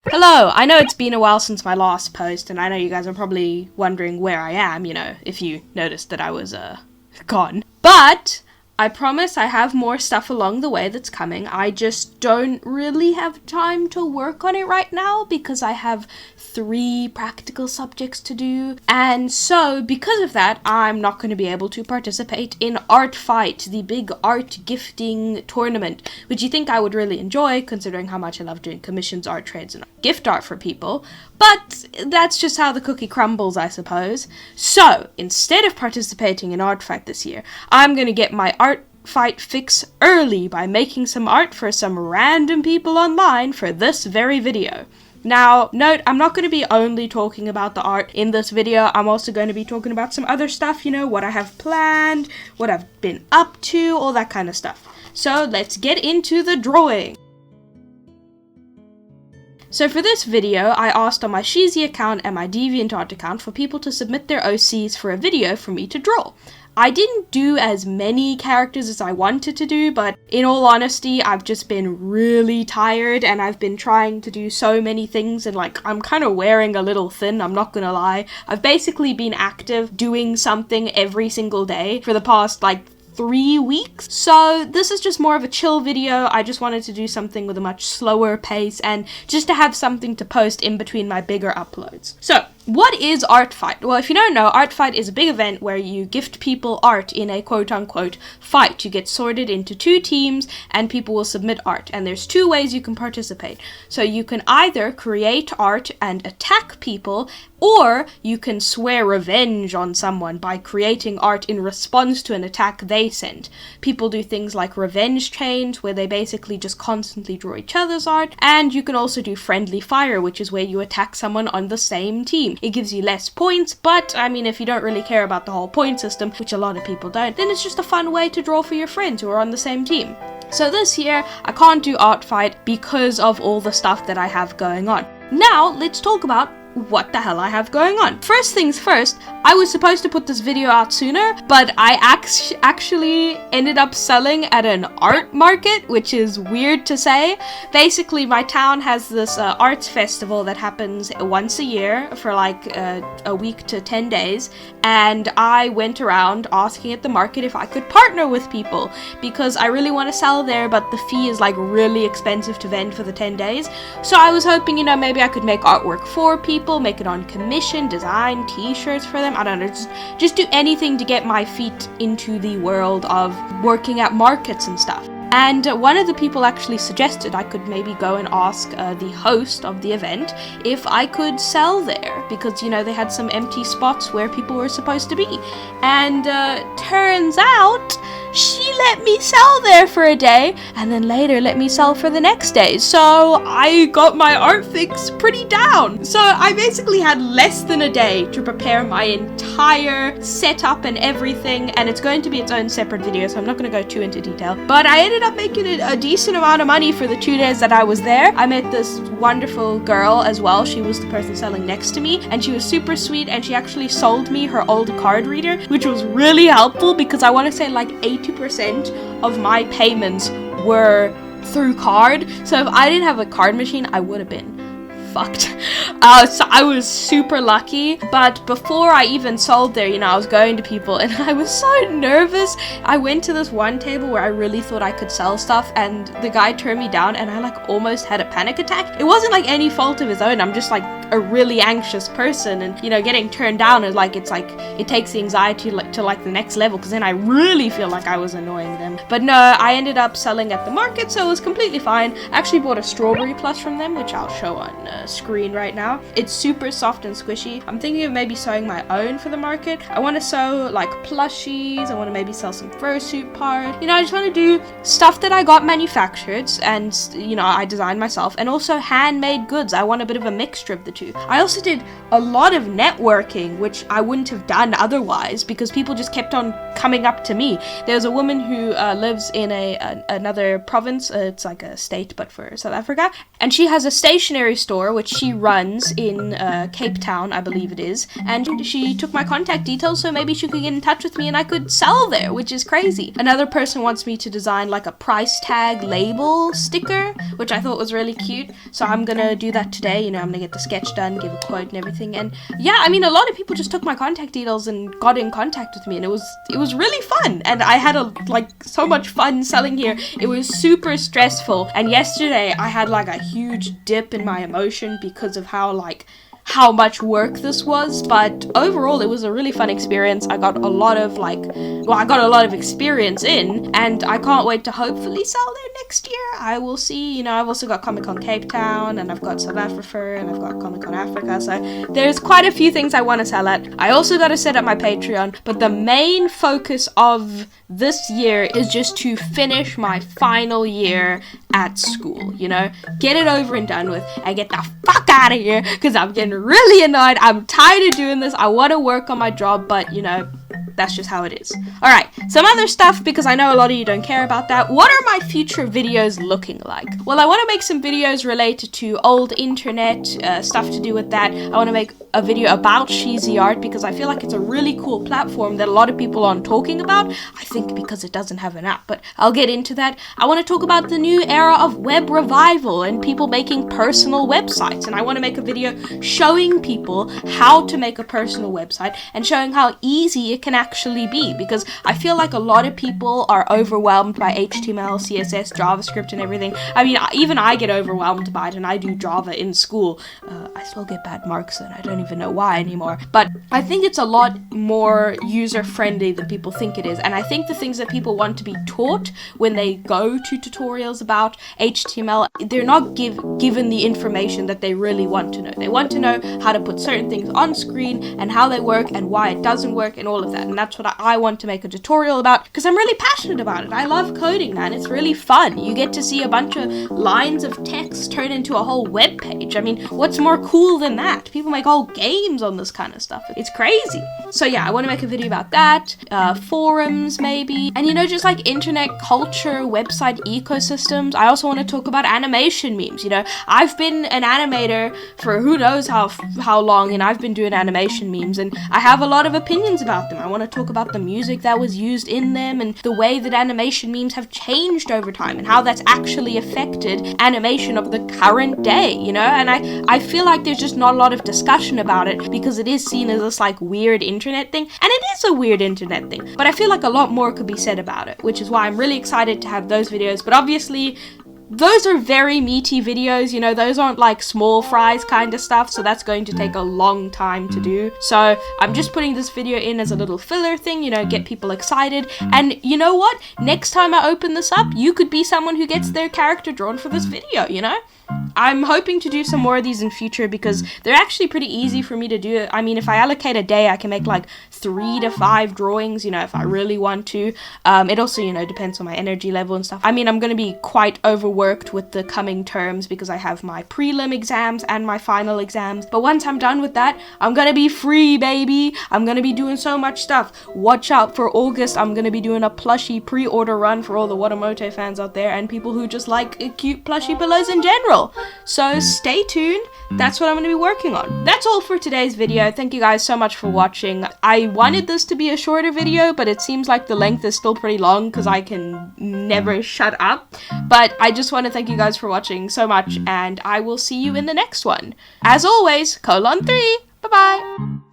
Hello, I know it's been a while since my last post, and I know you guys are probably wondering where I am, if you noticed that I was, gone. But I promise I have more stuff along the way that's coming. I just don't really have time to work on it right now because I have 3 practical subjects to do. And so, because of that, I'm not going to be able to participate in Artfight, the big art gifting tournament, which you think I would really enjoy, considering how much I love doing commissions, art trades, and gift art for people. But that's just how the cookie crumbles, I suppose. So, instead of participating in Artfight this year, I'm going to get my Artfight fix early by making some art for some random people online for this very video. Now, note, I'm not going to be only talking about the art in this video. I'm also going to be talking about some other stuff, what I have planned, what I've been up to, all that kind of stuff. So, let's get into the drawing. So for this video, I asked on my Sheezy account and my DeviantArt account for people to submit their OCs for a video for me to draw. I didn't do as many characters as I wanted to do, but in all honesty, I've just been really tired and I've been trying to do so many things and I'm kind of wearing a little thin, I'm not gonna lie. I've basically been active doing something every single day for the past 3 weeks. So this is just more of a chill video. I just wanted to do something with a much slower pace and just to have something to post in between my bigger uploads. So what is Artfight? Well, if you don't know, Artfight is a big event where you gift people art in a quote-unquote fight. You get sorted into 2 teams and people will submit art. And there's 2 ways you can participate. So you can either create art and attack people, or you can swear revenge on someone by creating art in response to an attack they send. People do things like revenge chains, where they basically just constantly draw each other's art. And you can also do friendly fire, which is where you attack someone on the same team. It gives you less points, but if you don't really care about the whole point system, which a lot of people don't, then it's just a fun way to draw for your friends who are on the same team. So this year, I can't do Artfight because of all the stuff that I have going on. Now, let's talk about what the hell I have going on. First things first, I was supposed to put this video out sooner, but I actually ended up selling at an art market, which is weird to say. Basically, my town has this arts festival that happens once a year for a week to 10 days, and I went around asking at the market if I could partner with people, because I really want to sell there, but the fee is really expensive to vend for the 10 days. So I was hoping, maybe I could make artwork for people, make it on commission, design t-shirts for them, I don't know, just do anything to get my feet into the world of working at markets and stuff. And one of the people actually suggested I could maybe go and ask the host of the event if I could sell there, because, they had some empty spots where people were supposed to be. And turns out she let me sell there for a day, and then later let me sell for the next day. So I got my art fix pretty down. So I basically had less than a day to prepare my entire setup and everything, and it's going to be its own separate video, so I'm not going to go too into detail. But I ended up making a decent amount of money for the 2 days that I was there. I met this wonderful girl as well. She was the person selling next to me, and she was super sweet, and she actually sold me her old card reader, which was really helpful because I want to say 80% of my payments were through card. So if I didn't have a card machine, I would have been fucked. So I was super lucky, but before I even sold there, I was going to people and I was so nervous. I went to this one table where I really thought I could sell stuff, and the guy turned me down, and I almost had a panic attack. It wasn't any fault of his own. I'm just a really anxious person, and getting turned down is it takes the anxiety to the next level, because then I really feel like I was annoying them. But no, I ended up selling at the market, so it was completely fine. I actually bought a strawberry plush from them, which I'll show on screen right now. It's super soft and squishy. I'm thinking of maybe sewing my own for the market. I want to sew plushies. I want to maybe sell some fursuit parts. I just want to do stuff that I got manufactured and I designed myself, and also handmade goods. I want a bit of a mixture of the to. I also did a lot of networking, which I wouldn't have done otherwise, because people just kept on coming up to me. There's a woman who lives in another province, it's like a state but for South Africa, and she has a stationery store which she runs in Cape Town, I believe it is, and she took my contact details so maybe she could get in touch with me and I could sell there, which is crazy. Another person wants me to design like a price tag label sticker, which I thought was really cute, so I'm gonna do that today. You know, I'm gonna get the sketch done, give a quote and everything. And yeah, I mean, a lot of people just took my contact details and got in contact with me, and it was really fun, and I had so much fun selling here. It was super stressful, and yesterday I had like a huge dip in my emotion because of how much work this was, but overall it was a really fun experience. I got a lot of experience in, and I can't wait to hopefully sell there next year. I will see. You know, I've also got Comic Con Cape Town, and I've got South Africa, and I've got Comic Con Africa, so there's quite a few things I want to sell at. I also got to set up my Patreon, but the main focus of this year is just to finish my final year at school, you know, get it over and done with and get the fuck out of here, because I'm getting really annoyed. I'm tired of doing this. I want to work on my job, but you know, that's just how it is. Alright, some other stuff, because I know a lot of you don't care about that. What are my future videos looking like? Well, I want to make some videos related to old internet, stuff to do with that. I want to make a video about Cheesy Art, because I feel like it's a really cool platform that a lot of people aren't talking about. I think because it doesn't have an app, but I'll get into that. I want to talk about the new era of web revival and people making personal websites, and I want to make a video showing people how to make a personal website and showing how easy it can actually be, because I feel like a lot of people are overwhelmed by HTML, CSS, JavaScript and everything. I mean, even I get overwhelmed by it, and I do Java in school. I still get bad marks, and I don't even know why anymore, but I think it's a lot more user-friendly than people think it is, and I think the things that people want to be taught when they go to tutorials about HTML, they're not given the information that they really want to know. They want to know how to put certain things on screen and how they work and why it doesn't work and all of that, and that's what I want to make a tutorial about, because I'm really passionate about it. I love coding, man. It's really fun. You get to see a bunch of lines of text turn into a whole web page. I mean, what's more cool than that? People make whole games on this kind of stuff. It's crazy. So yeah, I want to make a video about that, forums maybe, and you know, just like internet culture, website ecosystems. I also want to talk about animation memes. You know, I've been an animator for who knows how long, and I've been doing animation memes, and I have a lot of opinions about them. I want to talk about the music that was used in them and the way that animation memes have changed over time and how that's actually affected animation of the current day, you know, and I feel like there's just not a lot of discussion about it because it is seen as this like weird internet thing, and it is a weird internet thing, but I feel like a lot more could be said about it, which is why I'm really excited to have those videos. But obviously those are very meaty videos, you know, those aren't like small fries kind of stuff, so that's going to take a long time to do. So I'm just putting this video in as a little filler thing, you know, get people excited. And you know what? Next time I open this up, you could be someone who gets their character drawn for this video, you know? I'm hoping to do some more of these in future because they're actually pretty easy for me to do. I mean, if I allocate a day, I can make like 3 to 5 drawings, you know, if I really want to. It also, you know, depends on my energy level and stuff. I mean, I'm going to be quite overworked with the coming terms because I have my prelim exams and my final exams. But once I'm done with that, I'm going to be free, baby. I'm going to be doing so much stuff. Watch out for August. I'm going to be doing a plushie pre-order run for all the Watamote fans out there and people who just like cute plushie pillows in general. So stay tuned. That's what I'm going to be working on. That's all for today's video. Thank you guys so much for watching. I wanted this to be a shorter video, but it seems like the length is still pretty long because I can never shut up. But I just want to thank you guys for watching so much, and I will see you in the next one. As always, colon 3. Bye-bye.